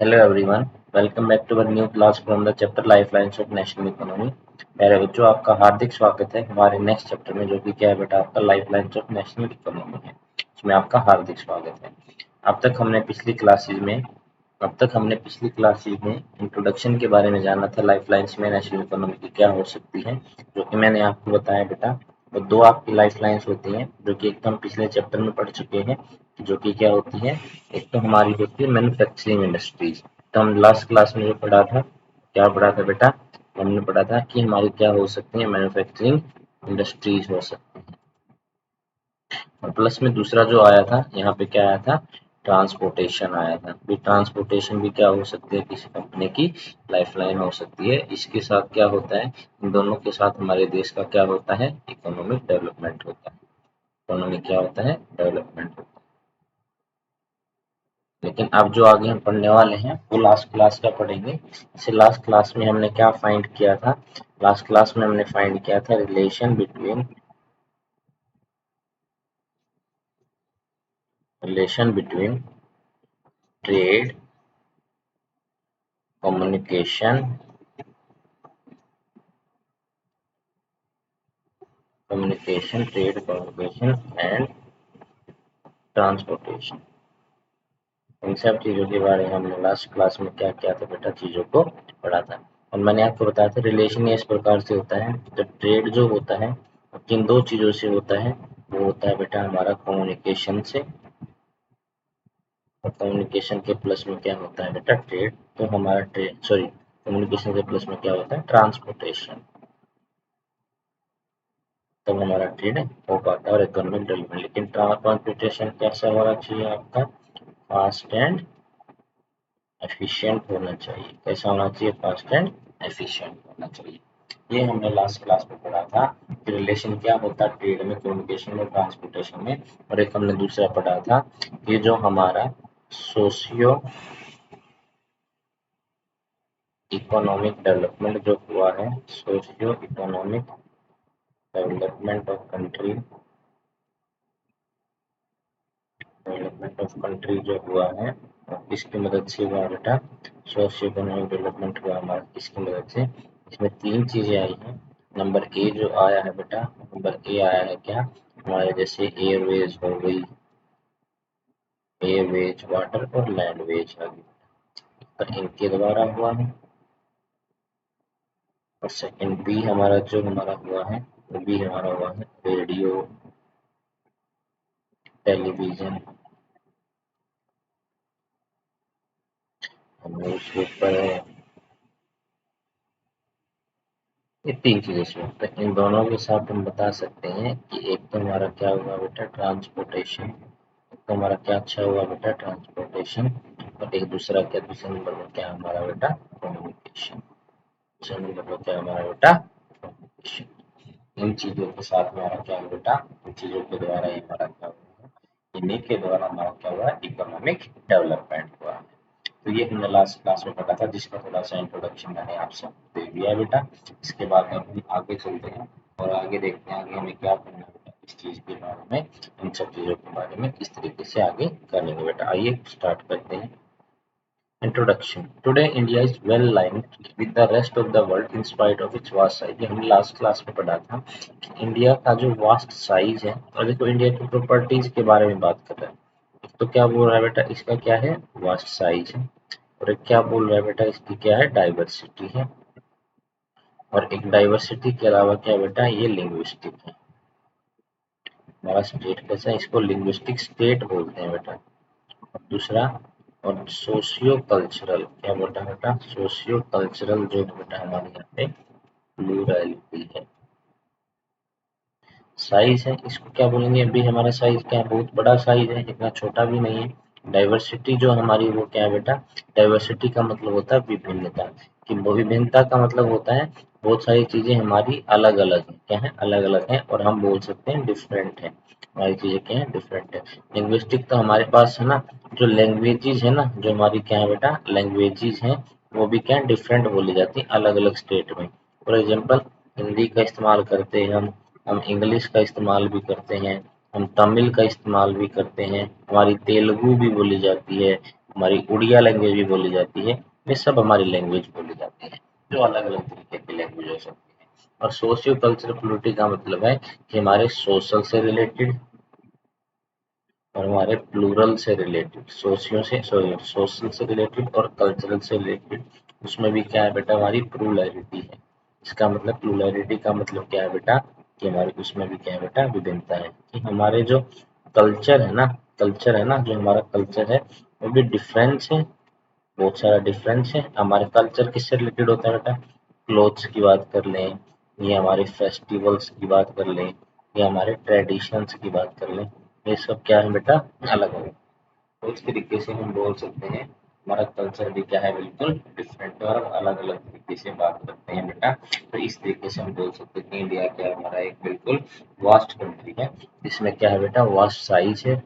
Hello everyone, welcome back to our new class from the chapter Lifelines of National Economy। मेरे बच्चों आपका हार्दिक स्वागत है हमारे नेक्स्ट चैप्टर में, जो कि क्या है बेटा, आपका लाइफलाइंस ऑफ नेशनल इकोनॉमी है। इसमें आपका हार्दिक स्वागत है। अब तक हमने पिछली क्लासेज में अब तक हमने पिछली क्लासेज में इंट्रोडक्शन के बारे में जाना था। लाइफलाइंस में नेशनल इकोनॉमी की क्या हो सकती है, जो कि मैंने आपको बताया बेटा। तो दो आपकी लाइफलाइंस होती हैं, जो कि एक तो हम पिछले चैप्टर में पढ़ चुके हैं, जो कि क्या होती है। एक तो हमारी होती है मैन्युफैक्चरिंग इंडस्ट्रीज। तो हम लास्ट क्लास में जो पढ़ा था, क्या पढ़ा था बेटा, हमने पढ़ा था कि हमारी क्या हो सकती है, मैन्युफैक्चरिंग इंडस्ट्रीज हो सकती है। और प्लस में दूसरा जो आया था, यहाँ पे क्या आया था, ट्रांसपोर्टेशन आया था। भी ट्रांसपोर्टेशन भी क्या हो सकती है, किसी कंपनी की लाइफलाइन हो सकती है। इसके साथ क्या होता है, इन दोनों के साथ हमारे देश का क्या होता है, इकोनॉमिक डेवलपमेंट होता है। इकोनॉमिक क्या होता है, डेवलपमेंट होता है। लेकिन अब जो आगे हम पढ़ने वाले हैं वो लास्ट क्लास का पढ़ेंगे। जैसे लास्ट क्लास में हमने क्या फाइंड किया था, लास्ट क्लास में हमने फाइंड किया था relation between trade, communication trade, communication and transportation. इन सब चीजों के बारे में हमने लास्ट क्लास में क्या किया था बेटा, चीजों को पढ़ा था। और मैंने आपको बताया था रिलेशन इस प्रकार से होता है, जब ट्रेड जो होता है वो किन दो चीजों से होता है, वो होता है बेटा हमारा कम्युनिकेशन से। और कम्युनिकेशन के प्लस में क्या होता है बेटा, ट्रेड। तो हमारा ट्रेड, सॉरी, कम्युनिकेशन के प्लस में क्या होता है, ट्रांसपोर्टेशन। तब हमारा ट्रेड हो पाता है और इकोनॉमिक डेवलपमेंट। लेकिन ट्रांसपोर्टेशन कैसा होना चाहिए आपका, फास्ट एंड एफिशिएंट होना चाहिए। कैसा होना चाहिए, फास्ट एंड एफिशिएंट होना चाहिए। ये हमने लास्ट क्लास में पढ़ा था कि रिलेशन क्या होता है ट्रेड में, कम्युनिकेशन में, ट्रांसपोर्टेशन में। और एक हमने दूसरा पढ़ा था कि जो हमारा सोशियो इकोनॉमिक डेवलपमेंट जो हुआ है, socio economic development of country, development of country जो हुआ है वो किसकी मदद से हुआ बेटा, सोशियो इकोनॉमिक डेवलपमेंट हुआ हमारा किसकी मदद से। इसमें तीन चीजें आई हैं। नंबर ए जो आया है बेटा, नंबर ए आया है क्या, हमारे जैसे एयरवेज हो गई, एयरवेज, वाटर और लैंडवेज आ गई, तो इनके द्वारा हुआ है। और सेकंड बी हमारा जो हमारा हुआ है, वो भी हमारा हुआ है रेडियो, टेलीविजन, न्यूज पेपर है। ये तीन चीजें से होता है। इन दोनों के साथ हम बता सकते हैं कि एक तो हमारा क्या हुआ बेटा, ट्रांसपोर्टेशन। एक तो हमारा क्या अच्छा हुआ बेटा, ट्रांसपोर्टेशन। और एक दूसरा क्या, दूसरे नंबर पर क्या हमारा बेटा, कम्युनिकेशन। दूसरे नंबर पर क्या हमारा बेटा, कम्युनिकेशन। इन चीजों के साथ हमारा क्या है बेटा, इन चीजों के द्वारा ही हमारा क्या हुआ, इन्हीं के द्वारा हमारा क्या हुआ, इकोनॉमिक डेवलपमेंट हुआ। तो ये हमने लास्ट क्लास में पढ़ा था, जिसका थोड़ा सा इंट्रोडक्शन मैंने आपसे दे दिया है बेटा। इसके बाद अब हम आगे चलते हैं और आगे देखते हैं आगे हमें क्या करना है बेटा, इस चीज के बारे में, इन सब चीजों के बारे में किस तरीके से आगे करेंगे बेटा। आइए स्टार्ट करते हैं। Introduction. Today, India is well aligned with the rest of the world in spite of its vast size. ये हमने लास्ट क्लास में पढ़ा था कि इंडिया का जो वास्ट साइज है, और देखो इंडिया की प्रॉपर्टीज के बारे में बात कर रहा है। तो क्या बोल रहा है बेटा, इसका क्या है, वास्ट साइज है। और एक क्या बोल रहा है बेटा, इसकी क्या है, डाइवर्सिटी है। और एक डाइवर्सिटी के अलावा क्या बेटा, ये लिंग्विस्टिक है। हमारा स्टेट कैसा है, इसको लिंग्विस्टिक स्टेट बोलते हैं बेटा। और दूसरा, और सोशियो कल्चरल, क्या बोलता है बेटा, सोशियो कल्चरल जो बेटा हमारे यहाँ पे प्लूरैलिटी है। साइज है, इसको क्या बोलेंगे, अभी हमारा साइज क्या है, बहुत बड़ा साइज है, इतना छोटा भी नहीं है। डाइवर्सिटी जो हमारी वो क्या है बेटा, डाइवर्सिटी का मतलब होता है विभिन्नता। कि वो विभिन्नता का मतलब होता है बहुत सारी चीजें हमारी अलग अलग है, क्या है, अलग अलग है, और हम बोल सकते हैं डिफरेंट है। हमारी चीजें क्या है, डिफरेंट है। लिंग्विस्टिक तो हमारे पास है ना, जो लैंग्वेजेस है ना, जो हमारी क्या है बेटा, लैंग्वेजेस हैं, वो भी क्या है, डिफरेंट बोली जाती है अलग अलग स्टेट में। फॉर एग्जाम्पल, हिंदी का इस्तेमाल करते हैं हम इंग्लिश का इस्तेमाल भी करते हैं, हम तमिल का इस्तेमाल भी करते हैं, हमारी तेलुगु भी बोली जाती है, हमारी उड़िया लैंग्वेज भी बोली जाती है। ये सब हमारी लैंग्वेज बोली जाती है, जो अलग अलग तरीके की लैंग्वेज हो सकती है। और सोशियो कल्चरल प्लूरिटी का मतलब है कि हमारे सोशल से रिलेटेड और हमारे प्लूरल से रिलेटेड, सोशियो से सॉरी सोशल से रिलेटेड और कल्चरल से रिलेटेड, उसमें भी क्या है बेटा, हमारी प्लूरैलिटी है। इसका मतलब प्लूरैलिटी का मतलब क्या है बेटा, कि हमारे उसमें भी क्या है बेटा, विभिन्नता है। कि हमारे जो कल्चर है ना, जो हमारा कल्चर है वो भी डिफरेंस है, बहुत सारा डिफरेंस है। हमारे कल्चर किससे रिलेटेड होता है बेटा, क्लोथ्स की बात कर लें, या हमारे फेस्टिवल्स की बात कर लें, या हमारे ट्रेडिशंस की बात कर लें, ये सब क्या है बेटा, अलग अलग। तो इस तरीके से हम बोल सकते हैं हमारा कल्चर भी क्या है, बिल्कुल डिफरेंट और अलग अलग तरीके से बात करते हैं बेटा। तो इस तरीके से हम बोल सकते हैं कि इंडिया क्या है, हमारा एक बिल्कुल वास्ट कंट्री है, जिसमें क्या है बेटा, वास्ट साइज है,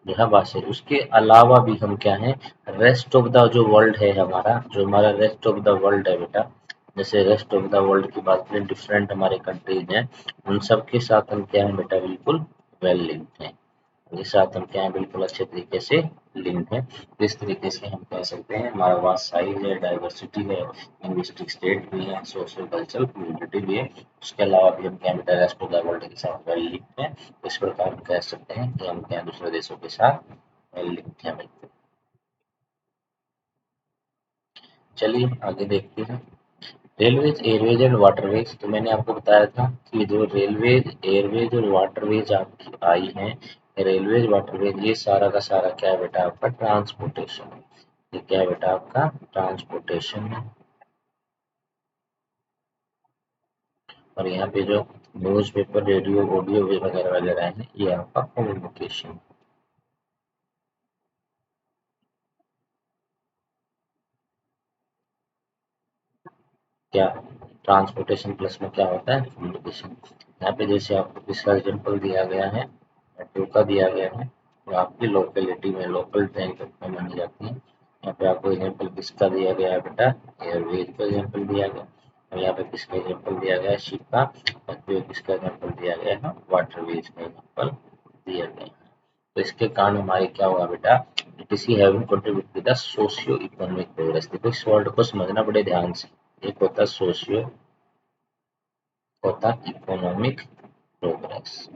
यह भाषा है। उसके अलावा भी हम क्या है, रेस्ट ऑफ द जो वर्ल्ड है हमारा, जो हमारा रेस्ट ऑफ द वर्ल्ड है बेटा, जैसे रेस्ट ऑफ द वर्ल्ड की बात करें, डिफरेंट हमारे कंट्रीज हैं, उन सब के साथ हम क्या है बेटा, बिल्कुल वेल लिंक्ड हैं। ये साथ हम क्या है, बिल्कुल अच्छे तरीके से लिंक है। तो इस तरीके से हम कह सकते हैं हमारा वास्ट साइज है, डाइवर्सिटी है, लिंग्विस्टिक स्टेट भी है, सोशल कल्चरल कम्युनिटी भी है। उसके अलावा भी हम क्या है, रेस्ट ऑफ द वर्ल्ड के साथ वेल लिंक है। इस प्रकार हम कह सकते हैं कि हम क्या दूसरे देशों के साथ वेल लिंक है बिल्कुल। चलिए आगे देखते हैं। रेलवेज, एयरवेज एंड वाटरवेज, तो मैंने आपको बताया था कि जो रेलवेज, एयरवेज और वाटरवेज आपकी आई हैं, रेलवेज वाटरवेज, ये सारा का सारा क्या है बेटा, आपका ट्रांसपोर्टेशन है। ये क्या है बेटा, आपका ट्रांसपोर्टेशन है। और यहाँ पे जो न्यूज़पेपर, रेडियो, ऑडियो वगैरह वगैरह है, ये आपका कम्युनिकेशन। क्या ट्रांसपोर्टेशन प्लस में क्या होता है, कम्युनिकेशन। यहाँ पे जैसे आपको इसका एग्जाम्पल दिया गया है, मेट्रो का दिया गया है, तो आपकी लोकेलिटी में लोकल ट्रेन में मानी जाती है। यहाँ पे आपको एग्जाम्पल किसका दिया गया है बेटा, एयरवेज का एग्जाम्पल दिया गया। और यहाँ पे किसका एग्जाम्पल दिया गया है, शिप का। और फिर किसका एग्जाम्पल दिया गया है, वाटरवेज का एग्जाम्पल दिया गया है। तो इसके कारण हमारे क्या हुआ बेटा, इसी having contribute to the socio economic progress. देखो इस वर्ड को समझना बड़े ध्यान से। एक होता है सोशियो, होता इकोनॉमिक प्रोग्रेस।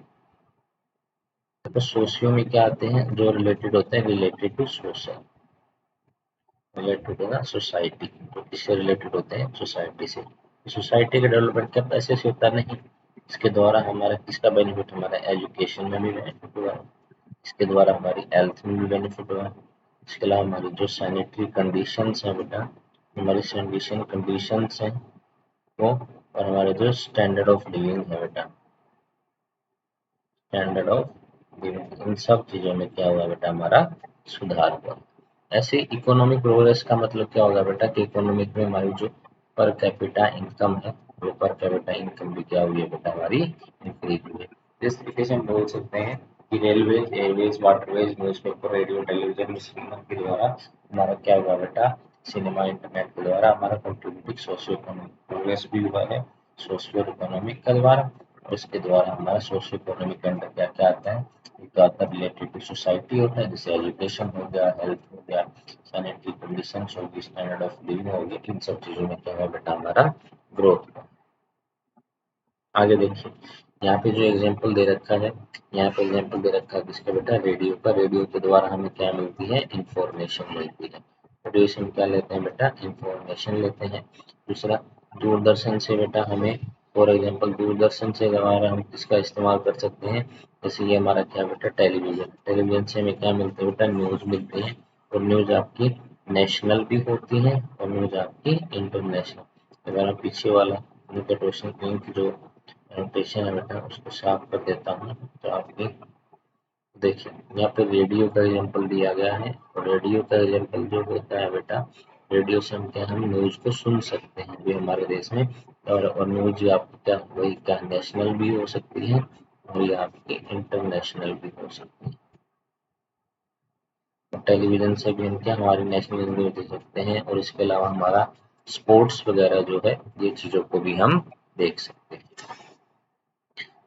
देखो सोशियो में क्या आते हैं, जो रिलेटेड होते हैं, related to social, related to the society. तो किससे रिलेटेड होते हैं, सोसाइटी से। सोसाइटी का डेवलपमेंट क्या पैसे से होता नहीं, इसके द्वारा हमारा किसका बेनिफिट, हमारा एजुकेशन में भी बेनिफिट हुआ, इसके द्वारा हमारी हेल्थ में भी बेनिफिट हुआ। इसके अलावा हमारी जो सैनिटरी कंडीशंस हैं बेटा, हमारी सैनिटेशन कंडीशंस हैं वो, और हमारे जो स्टैंडर्ड ऑफ लिविंग है बेटा, स्टैंडर्ड ऑफ लिविंग, इन सब चीज़ों में क्या हुआ बेटा, हमारा सुधार हुआ। ऐसे इकोनॉमिक प्रोग्रेस का मतलब क्या होगा बेटा, कि इकोनॉमिक में हमारी जो पर कैपिटा इनकम है, वो पर कैपिटा इनकम भी क्या हुई है बेटा, हमारी इंक्रीज हुई है। इस तरीके से हम बोल सकते हैं कि railways, Airways, waterways, newspaper, radio, television, cinema के द्वारा हमारा क्या हुआ बेटा, सिनेमा, इंटरनेट के द्वारा हमारा कंट्रीब्यूटिव सोशियो इकोनॉमिक प्रोग्रेस भी हुआ है, सोशियो इकोनॉमिक के द्वारा। और इसके द्वारा हमारा सोशियो इकोनॉमिक के अंदर क्या क्या आता है, एक आता है रिलेटेड टू सोसाइटी होता है, जैसे एजुकेशन हो गया, हेल्थ हो गया, सैनिटरी कंडीशंस होगी, स्टैंडर्ड ऑफ लिविंग होगी, इन सब चीज़ों में क्या है बेटा, हमारा ग्रोथ। आगे देखिए, यहाँ पे जो एग्जाम्पल दे रखा है, यहाँ पे एग्जाम्पल दे रखा है किसका बेटा, रेडियो का। रेडियो के द्वारा हमें क्या मिलती है, इंफॉर्मेशन मिलती है। रेडियो से हम क्या लेते हैं बेटा, इंफॉर्मेशन लेते हैं। दूसरा, दूरदर्शन से बेटा हमें, फॉर एग्जाम्पल दूरदर्शन से हमारा हम किसका इस्तेमाल कर सकते हैं, जैसे ये हमारा क्या बेटा, टेलीविजन। टेलीविजन से हमें क्या मिलते हैं बेटा, न्यूज़ मिलती है। और न्यूज़ आपकी नेशनल भी होती है और न्यूज़ आपकी इंटरनेशनल। अगर हम पीछे वाला नोटिफिकेशन की जो नोटेशन है बेटा, उसको साफ कर देता हूँ, तो आपकी देखिए यहाँ पे रेडियो का एग्जाम्पल दिया गया है। और रेडियो का एग्जाम्पल जो होता है बेटा, रेडियो से हम क्या, हम न्यूज़ को सुन सकते हैं जो हमारे देश में। और न्यूज़ आपकी क्या, वही क्या, नेशनल भी हो सकती है और ये आपकी इंटरनेशनल भी हो सकती है। और टेलीविजन से भी हम क्या, हमारी नेशनल न्यूज़ देख सकते हैं। और इसके अलावा हमारा स्पोर्ट्स वगैरह जो है, ये चीज़ों को भी हम देख सकते हैं।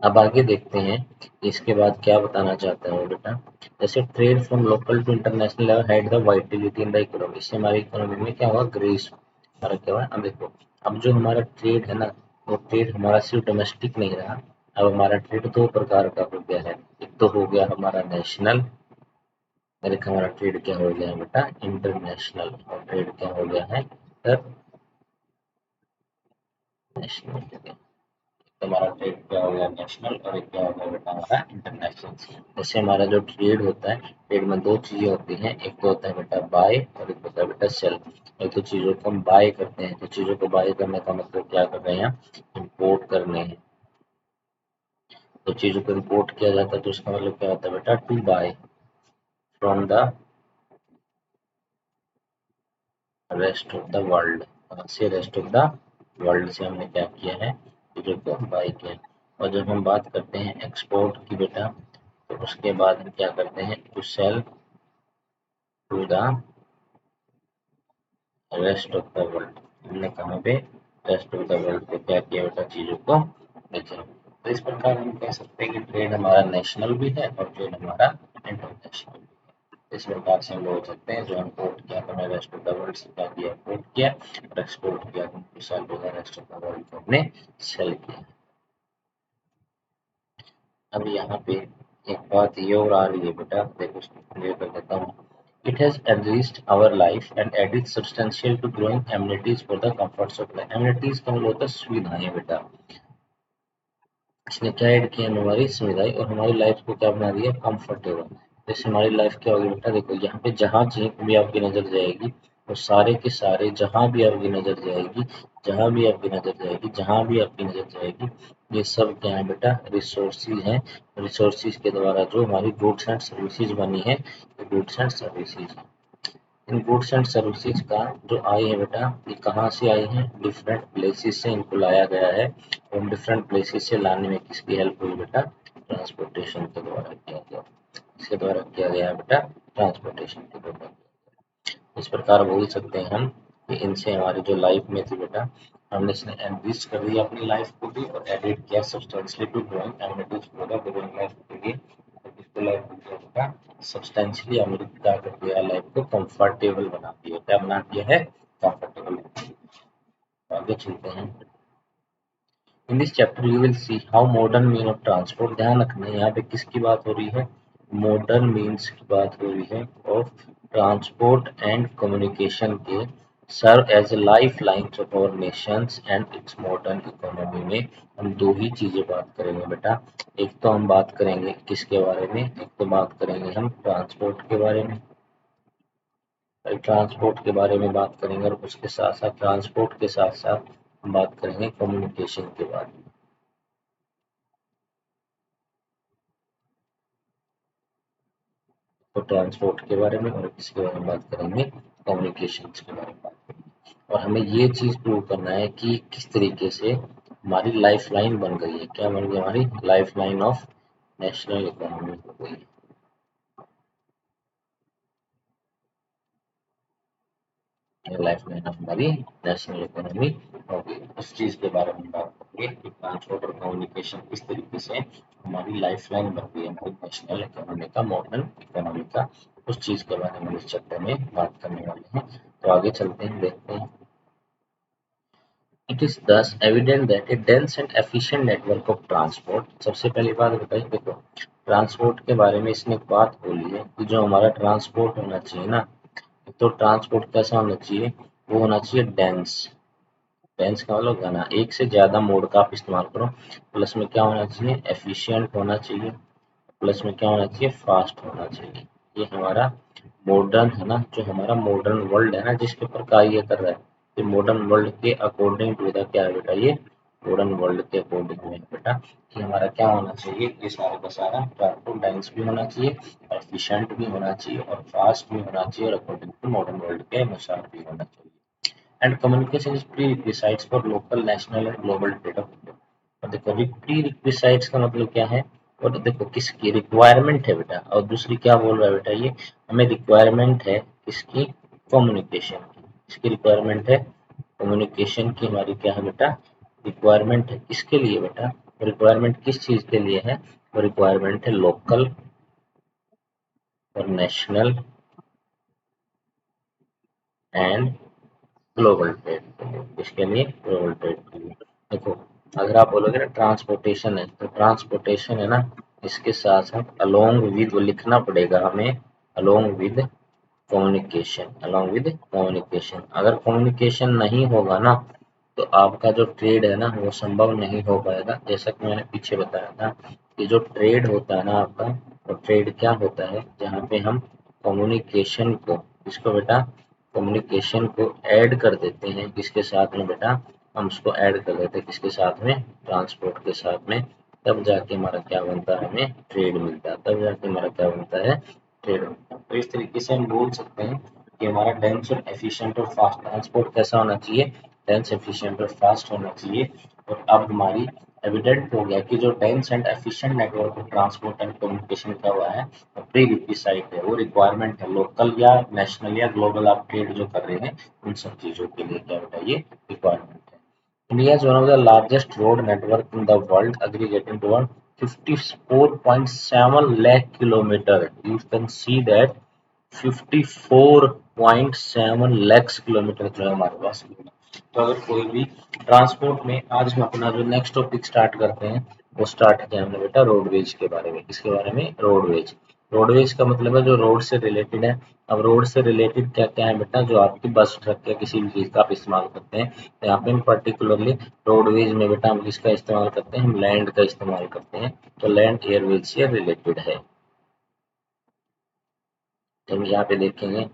अब आगे देखते हैं इसके बाद क्या बताना चाहता है वो बेटा। जैसे trade from local to international level had the vitality in the economy, इससे हमारी इकोनॉमी में क्या हुआ, ग्रेस हमारा क्या हुआ। अब देखो, अब जो हमारा ट्रेड है ना, वो ट्रेड हमारा सिर्फ डोमेस्टिक नहीं रहा। अब हमारा ट्रेड दो प्रकार का हो गया है। एक तो हो गया हमारा नेशनल, और एक हमारा ट्रेड क्या हो गया है बेटा, इंटरनेशनल। और ट्रेड क्या हो गया है, इंटरनेशनल। हमारा ट्रेड क्या हो गया, नेशनल, और एक क्या हो गया बेटा हमारा इंटरनेशनल। जैसे हमारा जो ट्रेड होता है, ट्रेड में दो चीजें होती हैं, एक तो होता है बेटा बाय और एक होता है बेटा सेल। एक तो चीजों को हम बाय करते हैं, तो चीजों को बाय करने का मतलब क्या कर रहे हैं, इम्पोर्ट करने हैं। तो चीजों को इम्पोर्ट किया जाता है तो उसका मतलब क्या होता है बेटा, to buy from the rest of the world. से रेस्ट ऑफ द वर्ल्ड से हमने क्या किया है, चीजों को बाय किया। और जब हम बात करते हैं एक्सपोर्ट की बेटा, तो उसके बाद हम क्या करते हैं, to sell to the rest of the world. हमने कहाँ पे, रेस्ट ऑफ द वर्ल्ड पे क्या किया बेटा, चीजों को बेचा। तो इस प्रकार हम कह सकते हैं कि ट्रेड हमारा नेशनल भी है और ट्रेड हमारा इंटरनेशनल भी है। इस प्रकार से हम बोल सकते हैं, जो इम्पोर्ट किया तो हमने रेस्ट ऑफ द वर्ल्ड से क्या किया, इम्पोर्ट किया, और एक्सपोर्ट किया तो sell to the rest of the world को हमने सेल किया। अब यहाँ पे एक बात ये और आ रही है बेटा, देखो इसको क्लियर कर देता हूँ। It has enriched our life and added substantial to growing amenities for the comforts of life. Amenities का मतलब होता है सुविधाएं बेटा। इसने क्या ऐड किया, हमारी सुविधाएं, और हमारी लाइफ को क्या बना दिया, कंफर्टेबल। जैसे हमारी लाइफ क्या होगी बेटा, देखो यहाँ पे जहाँ भी आपकी नजर जाएगी, वो सारे के सारे, जहाँ भी आपकी नजर जाएगी, जहाँ भी आपकी नजर जाएगी, जहाँ भी आपकी नजर जाएगी, ये सब क्या है बेटा, रिसोर्सेज हैं। रिसोर्सेज के द्वारा जो हमारी गुड्स एंड सर्विसेज बनी है, goods and services. In goods and services का जो आई है बेटा, ये कहाँ से आई है, डिफरेंट प्लेसेस से इनको लाया गया है। और डिफरेंट प्लेसेस से लाने में किसकी हेल्प हुई बेटा, ट्रांसपोर्टेशन के द्वारा किया गया। इसके द्वारा किया गया बेटा, ट्रांसपोर्टेशन के द्वारा। इस प्रकार बोल सकते हैं हम कि इनसे हमारी जो लाइफ में थी बेटा, हमने इसने एनरिच कर दिया अपनी लाइफ को भी, और एडिट किया substantially to growing amenities for the growing life के लिए। इसको लाइफ को क्या बेटा, सब्सटेंशियली हमने क्या कर दिया, लाइफ को कंफर्टेबल बना दिया। क्या बना दिया है, कंफर्टेबल। आगे चलते हैं। In this chapter you will see how modern mean of transport, ध्यान रखना है यहाँ पे किसकी बात हो रही है, मॉडर्न मीन्स की बात हो रही है, ऑफ ट्रांसपोर्ट एंड कम्युनिकेशन के serve as lifelines of our nations and its modern economy में। हम दो ही चीजें बात करेंगे बेटा। एक तो हम बात करेंगे किसके बारे में, एक तो बात करेंगे हम ट्रांसपोर्ट के बारे में, ट्रांसपोर्ट के बारे में बात करेंगे, और उसके साथ साथ ट्रांसपोर्ट के साथ साथ हम बात करेंगे कम्युनिकेशन के बारे में। तो ट्रांसपोर्ट के बारे में और इसके बारे में बात करेंगे, कम्युनिकेशन के बारे में बात करेंगे। और हमें ये चीज़ प्रूव करना है कि किस तरीके से हमारी लाइफ लाइन बन गई है। क्या बन गई, हमारी life line of national economy हो गई। लाइफ लाइन ऑफ हमारी नेशनल इकोनॉमी हो गई। उस चीज़ के बारे में बात करेंगे कि ट्रांसपोर्ट और कम्युनिकेशन किस तरीके से हमारी लाइफ लाइन बन गई है, हमारी नेशनल इकोनॉमी का, मॉडर्न इकोनॉमी का। उस चीज़ के बारे में इस चैप्टर में बात करने वाले हैं। तो आगे चलते हैं, देखते हैं। It is thus evident that a dense and efficient network of transport, सबसे पहली बात बताइए, देखो ट्रांसपोर्ट के बारे में इसने एक बात बोली है कि जो हमारा ट्रांसपोर्ट होना चाहिए ना, तो ट्रांसपोर्ट कैसा होना चाहिए, वो होना चाहिए डेंस। डेंस का मतलब घना, एक से ज्यादा मोड का आप इस्तेमाल करो। प्लस में क्या होना चाहिए, एफिशिएंट होना चाहिए। प्लस में क्या होना चाहिए, फास्ट होना चाहिए। ये हमारा मॉडर्न है ना, जो हमारा मॉडर्न वर्ल्ड है ना, जिसके ऊपर कार्य कर रहा है, ये मॉडर्न वर्ल्ड के अकॉर्डिंग टू द क्या है बेटा, ये मॉडर्न वर्ल्ड के अकॉर्डिंग में बेटा कि हमारा क्या होना चाहिए, ये सारा का सारा ट्रांसपोर्ट डेंस भी होना चाहिए, एफिशिएंट भी होना चाहिए, और फास्ट भी होना चाहिए, और अकॉर्डिंग टू मॉडर्न वर्ल्ड के अनुसार भी होना चाहिए। And communication is prerequisites for local, national and global trade of India. और देखो अभी प्री रिक्विसाइट्स का मतलब क्या है, और देखो किसकी रिक्वायरमेंट है बेटा, और दूसरी क्या बोल रहा है बेटा, ये हमें रिक्वायरमेंट है किसकी, कम्युनिकेशन की। इसकी रिक्वायरमेंट है कम्युनिकेशन की, हमारी क्या है बेटा, रिक्वायरमेंट है। किसके लिए बेटा, रिक्वायरमेंट किस चीज के लिए है? वो रिक्वायरमेंट है लोकल और नेशनल एंड ग्लोबल ट्रेड के लिए। किसके लिए? ग्लोबल ट्रेड के लिए। देखो, अगर आप बोलोगे ना ट्रांसपोर्टेशन है, तो ट्रांसपोर्टेशन है ना, इसके साथ साथ अलोंग विद वो लिखना पड़ेगा हमें, along with communication, along with communication. अगर कम्युनिकेशन नहीं होगा ना, तो आपका जो ट्रेड है ना वो संभव नहीं हो पाएगा। जैसा कि मैंने पीछे बताया था कि जो ट्रेड होता है ना आपका, वो ट्रेड क्या होता है, जहाँ पे हम कम्युनिकेशन को, इसको बेटा, कम्युनिकेशन को ऐड कर देते हैं किसके साथ में बेटा, हम उसको ऐड कर देते हैं किसके साथ में, ट्रांसपोर्ट के साथ में। तब जाके हमारा क्या बनता है, हमें ट्रेड मिलता है, तब जाके हमारा क्या बनता है, ट्रेड बनता है। तो इस तरीके से हम बोल सकते हैं कि हमारा डेंस और एफिशिएंट और फास्ट ट्रांसपोर्ट कैसा होना चाहिए, डेंस एफिशिएंट और फास्ट होना चाहिए। और अब हमारी एविडेंट हो गया कि जो dense and efficient network of transport and communication का हुआ है, प्री रिक्विसाइट है, वो रिक्वायरमेंट है लोकल या नेशनल या ग्लोबल आप ट्रेड जो कर रहे हैं उन सब चीजों के लिए क्या बताइए, रिक्वायरमेंट है। India is one of the largest road network in the world, aggregating to 54.7 lakh kilometer. You can see that 54.7 lakhs kilometre जो है हमारे पास। तो अगर कोई भी ट्रांसपोर्ट में, आज हम अपना जो नेक्स्ट टॉपिक स्टार्ट करते हैं, वो स्टार्ट किया हमने बेटा रोडवेज के बारे में। किसके बारे में? रोडवेज। रोडवेज का मतलब है जो रोड से रिलेटेड है। अब रोड से रिलेटेड क्या क्या है बेटा, जो आपकी बस ट्रक या किसी भी चीज का आप इस्तेमाल करते हैं, तो यहाँ पे हम पर्टिकुलरली रोडवेज में बेटा हम किसका इस्तेमाल करते हैं, हम लैंड का इस्तेमाल करते हैं। तो लैंड एयरवेज से रिलेटेड है। तो हम यहाँ पे देखेंगे,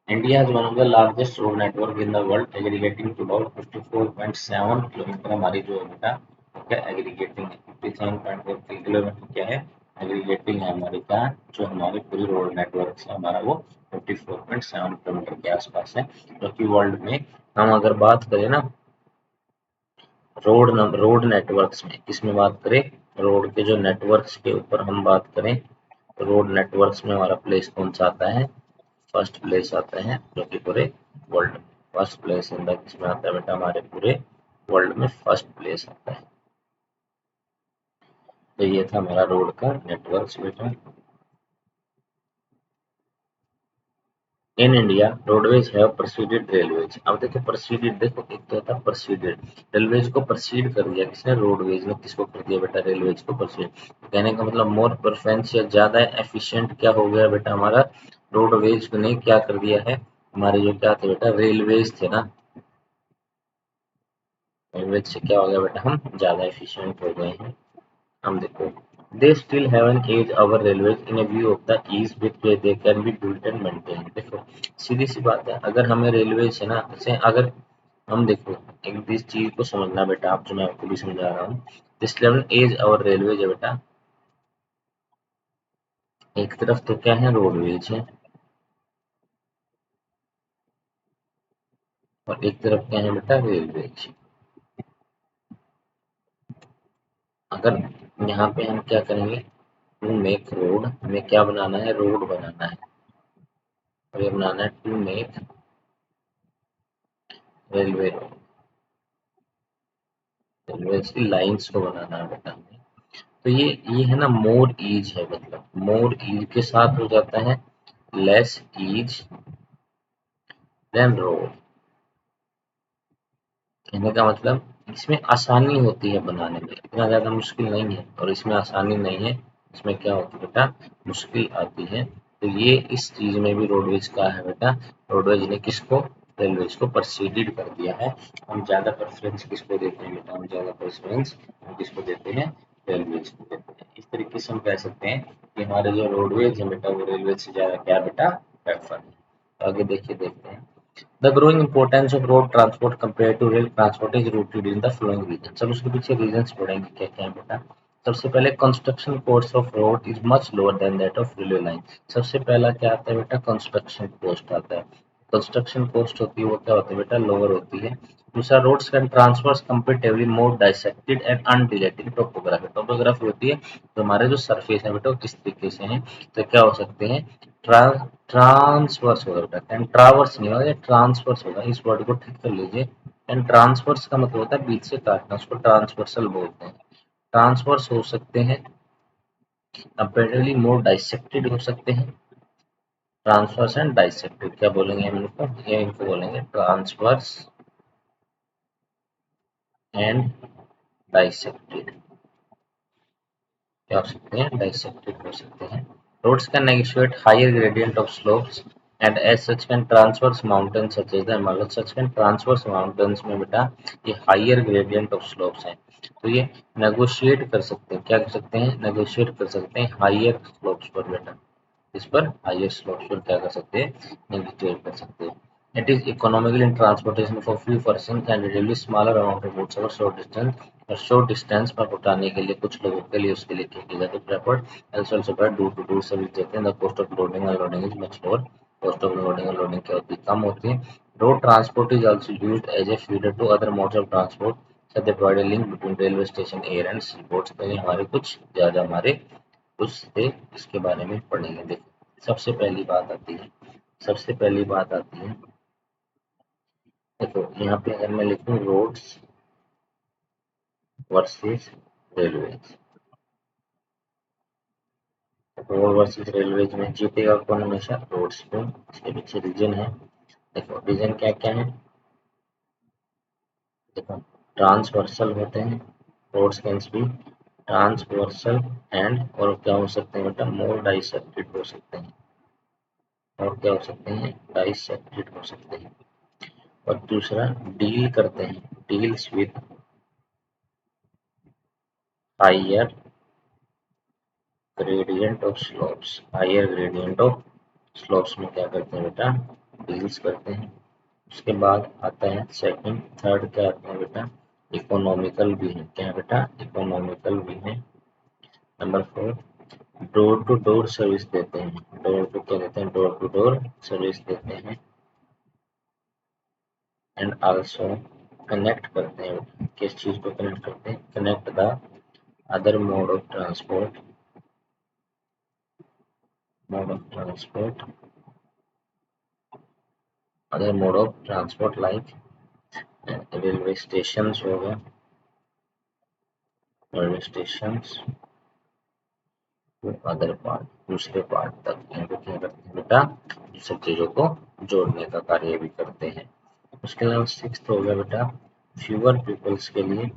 India has one of the largest road network in the world, aggregating to about 54.7 kilometre. हमारी जो है बेटा क्या एग्रीगेटिंग है, 57.43 किलोमीटर क्या है, एग्रीगेटिंग है हमारी, क्या जो हमारी पूरी रोड नेटवर्क है हमारा वो 54.7 किलोमीटर के आसपास है। जो कि वर्ल्ड में हम अगर बात करें ना रोड नेटवर्क्स में, किसमें बात करें, रोड के जो नेटवर्क्स के ऊपर हम बात करें, रोड नेटवर्क्स में हमारा प्लेस कौन सा आता है, फर्स्ट प्लेस आता है, जो कि पूरे वर्ल्ड में फर्स्ट प्लेस इन द, किसमें आता है बेटा, हमारे पूरे वर्ल्ड में फर्स्ट प्लेस आता है। तो ये था हमारा रोड का नेटवर्क बेटा। In India roadways have proceeded railways. अब देखो प्रोसीडेड, देखो एक तो होता है प्रोसीडेड, रेलवेज को प्रोसीड कर दिया किसने, रोडवेज ने किसको कर दिया बेटा, रेलवेज को प्रोसीड। कहने का मतलब मोर प्रेफरेंस या ज्यादा एफिशिएंट क्या हो गया बेटा हमारा, रोडवेज ने क्या कर दिया है, हमारे जो क्या थे बेटा, रेलवेज थे ना, रेलवेज से क्या हो गया बेटा, हम ज्यादा एफिशिएंट हो गए हैं। हम देखो, they still haven't aged our railways in a view of the ease with which they can be built and maintained। देखो सीधी सी बात है, अगर हमें रेलवे से ना, जैसे अगर हम देखो, एक इस चीज को समझना बेटा, आप जो मैं आपको भी समझा रहा हूँ, दिस लेवल एज और रेलवेज है बेटा, एक तरफ तो क्या है, रोडवेज है, और एक तरफ क्या है बेटा, रेलवेज। अगर यहाँ पे हम क्या करेंगे, टू मेक रोड, हमें क्या बनाना है, रोड बनाना है, हमें बनाना है to make railway road, railway की लाइंस को बनाना है बेटा हमें। तो ये है ना मोर ईज है, मतलब मोर ईज के साथ हो जाता है लेस ईज देन रोड। कहने का मतलब इसमें आसानी होती है बनाने में, इतना ज्यादा मुश्किल नहीं है, और इसमें आसानी नहीं है, इसमें क्या होती है बेटा, मुश्किल आती है। तो ये इस चीज में भी रोडवेज का है बेटा, रोडवेज ने किसको, रेलवेज को परसीडेड कर दिया है। हम ज्यादा प्रेफरेंस किसको देते हैं बेटा, हम ज्यादा प्रेफरेंस हम किसको देते हैं, रेलवेज को देते हैं। इस तरीके से हम कह सकते हैं कि हमारे जो रोडवेज है बेटा, वो रेलवे से ज्यादा क्या बेटा, प्रेफर है। तो आगे देखिए, देखते हैं, The growing importance of road transport compared to rail transport is rooted in the following reasons। सब उसके पीछे रीजंस पढ़ेंगे क्या क्या है बेटा। सबसे पहले construction cost of road is much lower than that of railway line. सबसे पहला क्या आता है बेटा, कंस्ट्रक्शन कॉस्ट आता है। कंस्ट्रक्शन कॉस्ट होती है वो क्या होती है बेटा, लोअर होती है। दूसरा, roads can transfer comparatively more dissected and undulated topography. Topography होती है तो हमारे जो सरफेस है बेटा वो किस तरीके से है, तो क्या हो सकते हैं, ट्रांसवर्स होगा बेटा, ट्रावर्स नहीं होगा, ट्रांसवर्स होगा, इस वर्ड को ठीक कर लीजिए। एंड ट्रांसवर्स का मतलब होता है बीच से काटना, उसको ट्रांसवर्सल बोलते हैं। ट्रांसवर्स हो सकते हैं, कंपैरेटिवली मोर डाइसेक्टेड हो सकते हैं। ट्रांसवर्स एंड डाइसेक्टेड क्या बोलेंगे हम इनको, ये इनको बोलेंगे ट्रांसवर्स एंड डाइसेक्टेड। क्या हो सकते हैं, डाइसेक्टेड हो सकते हैं। Roads can negotiate higher gradient of slopes and as such can transverse mountain such as the Himalaya such can transverse mountains में बेटा ये हायर ग्रेडियंट ऑफ स्लोप्स हैं, तो ये नेगोशिएट कर सकते हैं, क्या कर सकते हैं, नेगोशिएट कर सकते हैं हायर स्लोप्स पर बेटा, इस पर हायर स्लोप्स पर क्या कर सकते हैं, नेगोशिएट कर सकते हैं। It is economical in transportation for few persons and relatively smaller amount of goods over short distance, और short distance पर उठाने के लिए कुछ लोगों के लिए उसके लिए क्या किया जाता है preferred, also preferred दूर to दूर सर्विस देते हैं। The cost of loading and unloading is much lower, cost of loading and unloading क्या होती है, कम होती है। Road transport is also used as a feeder to other modes of transport, so they provide a link between railway station, air and seaports। तो ये हमारे कुछ ज़्यादा हमारे उससे इसके बारे में पढ़ेंगे। देखो सबसे पहली बात आती है, देखो यहाँ पे अगर मैं लिखूं roads versus railways, road versus railways में जीतेगा कौन हमेशा, रोड्स को। इसके पीछे रीजन है, देखो रीजन क्या क्या है, देखो ट्रांसवर्सल होते हैं, roads can be transversal and और क्या हो सकते हैं बेटा, मोर डाइसेक्टेड हो सकते हैं, और क्या हो सकते हैं, डाइसेक्टेड हो सकते हैं। और दूसरा डील करते हैं, deals with higher gradient of slopes, higher gradient of slopes में क्या करते हैं बेटा, डील्स करते हैं। उसके बाद आता है सेकंड, थर्ड क्या आता है बेटा, इकोनॉमिकल भी है, क्या है बेटा, इकोनॉमिकल भी है। Number four, door to door service देते हैं, डोर टू क्या देते हैं, डोर टू डोर सर्विस देते हैं। एंड आल्सो कनेक्ट करते हैं, किस चीज को कनेक्ट करते हैं, connect the other mode of transport, mode of transport, other mode of transport like railway station हो गए, रेलवे स्टेशन अदर पार्ट, दूसरे पार्ट तक इनको क्या करते हैं बेटा, सब चीजों को जोड़ने का कार्य भी करते हैं। उसके अलावा सिक्स्थ हो गया बेटा, फ्यूअर पीपल्स के लिए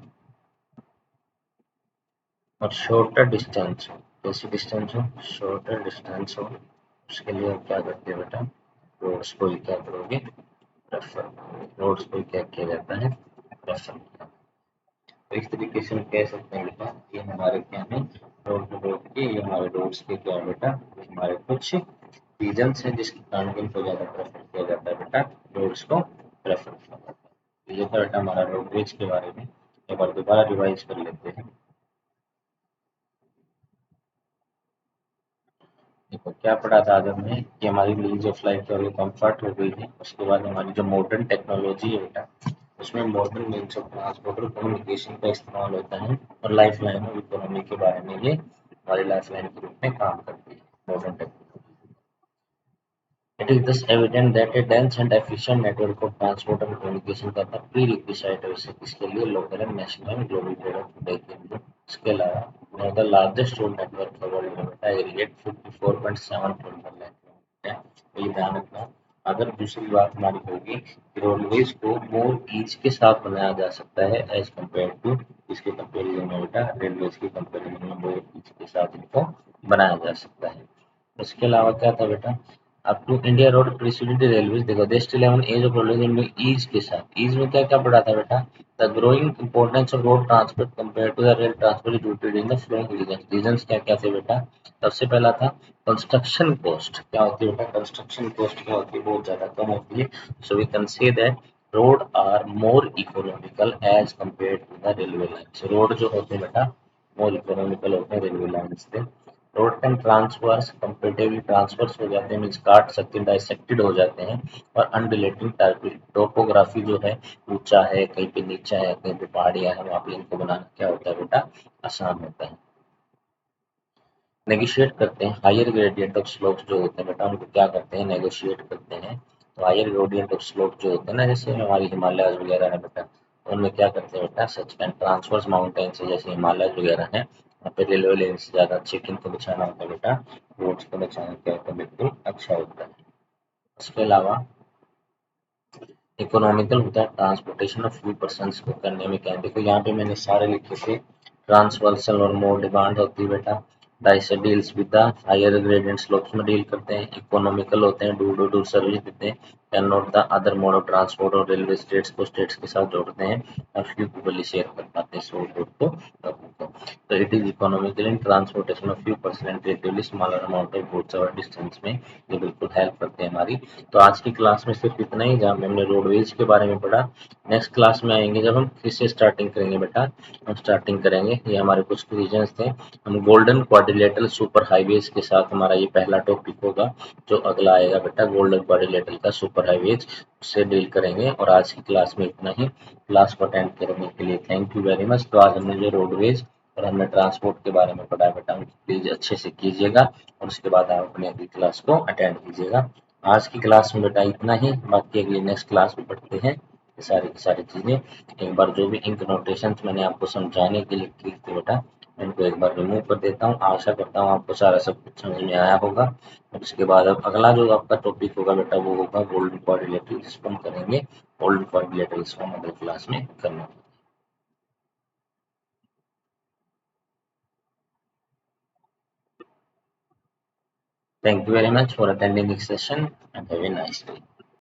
और शॉर्टर डिस्टेंस हो, कैसी डिस्टेंस हो, शॉर्टर डिस्टेंस हो, उसके लिए आप क्या करते हैं बेटा, रोड्स को ही क्या करोगे, प्रेफर, रोड्स को क्या किया जाता है, प्रेफर किया। तो इस तरीके से हम कह सकते हैं बेटा ये हमारे क्या है, रोड टू रोड के, ये हमारे रोड्स के क्या है बेटा, ये हमारे कुछ रीजन्स हैं जिसके कारण इनको ज़्यादा प्रेफर किया जाता है बेटा, रोड्स को प्रेफर किया जाता है। तो ये था बेटा हमारा रोडवेज के बारे में, एक बार दोबारा रिवाइज कर लेते हैं। देखो क्या पढ़ा था आज हमने कि हमारी लीज ऑफ लाइफ जो है कंफर्ट हो गई है, उसके बाद हमारी जो मॉडर्न टेक्नोलॉजी है बेटा, उसमें मॉडर्न मीन्स ऑफ ट्रांसपोर्ट और कम्युनिकेशन का इस्तेमाल होता है, और लाइफ लाइन ऑफ इकोनॉमी के बारे में ये हमारी लाइफ लाइन के रूप में काम करती है modern technology. It is thus evident that a dense and efficient network of transport and communication का था prerequisite है उसे किसके लिए, local and national and global trade of today के लिए। इसके अलावा one of the largest road network the world में बेटा aggregate 54.7 लाख किलोमीटर है। तो ये ध्यान रखना। अगर दूसरी बात हमारी होगी कि रोडवेज को मोर ईज के साथ बनाया जा सकता है एज कम्पेयर टू, इसके कंपेरिजन में बेटा रेलवेज के कंपेरिजन में मोर ईज के साथ इनको बनाया जा सकता है। उसके अलावा क्या था बेटा, up to India road precedent railways, देखो they still have an edge of rolling in ease के साथ, ईज में क्या क्या पढ़ा था बेटा, the growing importance of road transport compare to the rail transport rooted in the flowing region, reasons क्या क्या थे बेटा, सबसे पहला था कंस्ट्रक्शन कॉस्ट, क्या होती है बेटा, कंस्ट्रक्शन कॉस्ट क्या होती है, बहुत ज्यादा कम होती है। So we can say that road are more economical as compare to the railway lines, road जो होते हैं बेटा मोर इकोनॉमिकल होते हैं रेलवे लाइन्स से। Road can transverse comparatively transverse हो जाते हैं, मीन्स काट सकते हैं, डाइसेक्टेड हो जाते हैं, और अनरिलेटेड टोपोग्राफी जो है, ऊंचा है कहीं पे नीचा है कहीं पे पहाड़ियां है, वहां पे इनको बनाना क्या होता है बेटा, आसान होता है। नेगोशिएट करते हैं हायर ग्रेडियंट ऑफ स्लोप्स जो होते हैं बेटा, उनको क्या करते हैं, नेगोशिएट करते हैं। तो हायर ग्रेडियंट और स्लोप जो होते हैं ना, जैसे हमारी हिमालय वगैरह है बेटा, उनमें क्या करते हैं बेटा, सच एंड ट्रांसवर्स माउंटेन से, जैसे हिमालय वगैरह है, वहाँ पे रेलवे लाइन से ज़्यादा अच्छे किनको बचाना होता है बेटा, रोड्स को बचाना क्या होता है, बिल्कुल अच्छा होता है। इसके अलावा इकोनॉमिकल होता है ट्रांसपोर्टेशन ऑफ फ्यू पर्सन्स को करने में क्या है, देखो यहाँ पे मैंने सारे लिखे थे। ट्रांसवर्सल और मोर डिमांड होती है बेटा, dice deals with the higher gradient slopes में डील करते हैं। इकोनॉमिकल होते हैं, डू डू डू सर्विस देते हैं, can not the other mode of transport, और रेलवे स्टेट्स को स्टेट्स के साथ जोड़ते हैं, और फ्यू पीपल शेयर कर पाते हैं सो गुड को लोगों को। तो it is economical in transportation of few percent relatively smaller amount of goods और डिस्टेंस में, ये बिल्कुल हेल्प करते हैं हमारी। तो आज की क्लास में सिर्फ इतना ही, जहाँ पे हमने रोडवेज के बारे में पढ़ा। नेक्स्ट क्लास में आएंगे जब हम फिर से स्टार्टिंग करेंगे बेटा, हम स्टार्टिंग करेंगे, ये हमारे कुछ रीजन्स थे। हम गोल्डन क्वाड्रिलेटरल सुपर हाईवेज के साथ हमारा ये पहला टॉपिक होगा। जो अगला आएगा बेटा गोल्डन क्वाड्रिलेटरल का सुपर हाईवेज, उससे डील करेंगे। और आज की क्लास में इतना ही। क्लास को अटेंड करने के लिए थैंक यू वेरी मच। तो आज हमने जो रोडवेज और हमने ट्रांसपोर्ट के बारे में पढ़ा बेटा, प्लीज अच्छे से कीजिएगा, और उसके बाद आप अपनी अगली क्लास को अटेंड कीजिएगा। आज की क्लास में बेटा इतना ही, बाकी अगली नेक्स्ट क्लास में पढ़ते हैं ये सारी की सारी चीज़ें। एक बार जो भी इंक नोटेशंस मैंने आपको समझाने के लिए की थी बेटा, मैं इनको एक बार रिमूव कर देता हूँ। आशा करता हूँ आपको सारा सब कुछ समझ में आया होगा। और उसके बाद अब अगला जो आपका टॉपिक होगा बेटा, वो होगा गोल्डन क्वाड्रिलेटरल, जिसको हम करेंगे गोल्डन क्वाड्रिलेटरल, इसको हम अगली क्लास में करना। Thank you very much for attending this session and have a nice day.